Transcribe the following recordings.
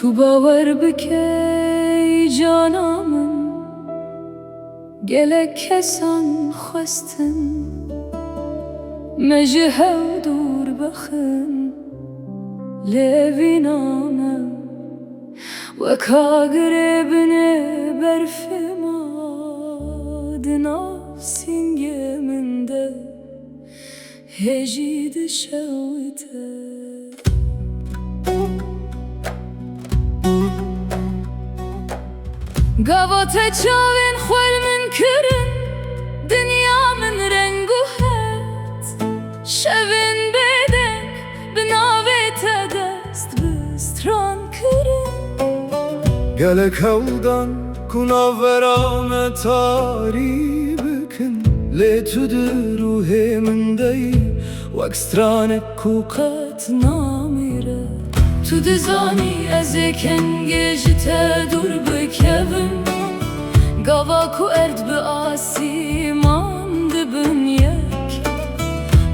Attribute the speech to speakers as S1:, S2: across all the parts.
S1: تو باور بکی جانا من گله کسان خواستن مجه هاو دور بخن لوینامم و کاغره بنه برفما دنا سینگه منده هجید شوته گاوات چاوین خوال من کرن دنیا من رنگو هات شوین بدن بناویت دست بستران کرن
S2: گلک هودان کناورام تاری بکن لی تو در روح من دی و اکسترانک کوقت
S1: نامیره تو دزانی از کنگه جتا دور بکوم گاواکو ارد به آسیمان دبن یک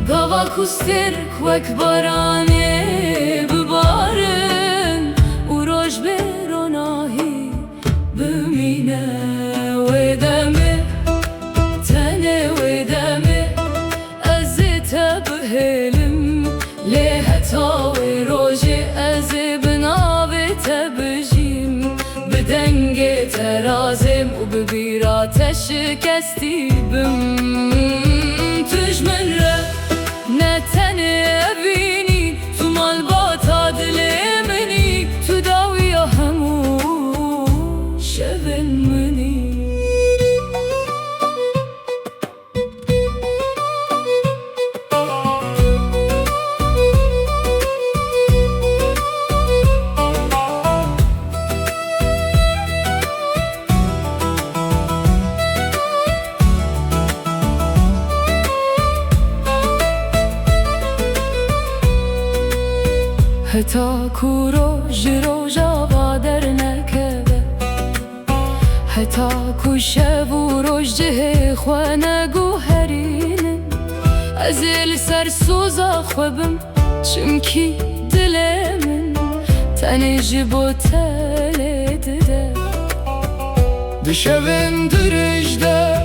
S1: گاواکو سترک وک بارانه ببارن و روش بروناهی بمینه و دمه تنه و دمه از تبهلم لحتا و روژه از بناوت بجیم بدنگ ترازم و ببیراتش کستی بم توش من را نتنه بینی تو مال با تا دل منی تو داوی همو شبن منی حتی کورو جرو جاوا در نکبه حتی کو شب و روش جه خواه گوهرینن از سر سوزا خوبم چمکی دل من تنی جبو تله دده
S2: دشوین درجده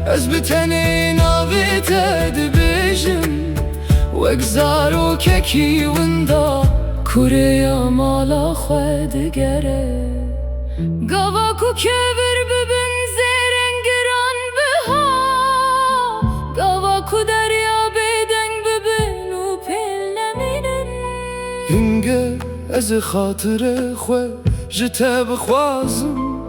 S2: از بتنی نابت دبیجم و اگزارو ککی وندا کوره مالا خود گره گاواکو کبر ببن زرنگران بها گاواکو دریا بدنگ ببن و پیل نمینن هنگه از خاطر خو جتا بخوازم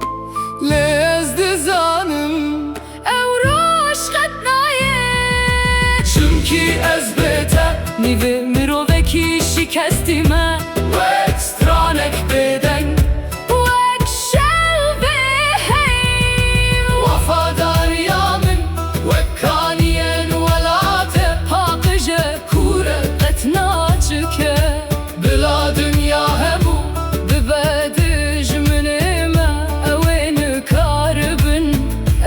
S2: لی از دزانم
S1: او روش خد نایه
S2: چمکی از بهتر
S1: نیوه مرووکی شکستی من
S2: و اکسترانک بدنگ
S1: وک شلوه هیم
S2: وفاداریا من وکانین ولات
S1: پاقجه کوره قتنا چکه
S2: بلا دنیا هبو
S1: ببدج منما اوین کاربن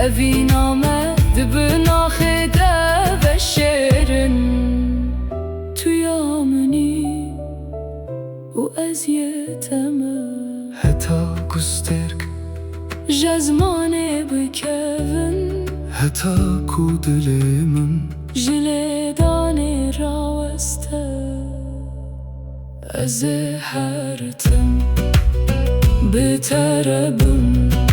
S1: اوینامه دبنا خدا و شیرن تویامنی و ازیتمه
S2: حتی کسترک
S1: جزمانه بکون
S2: حتی کو دل من
S1: جلدان راوسته از هرتم بتربم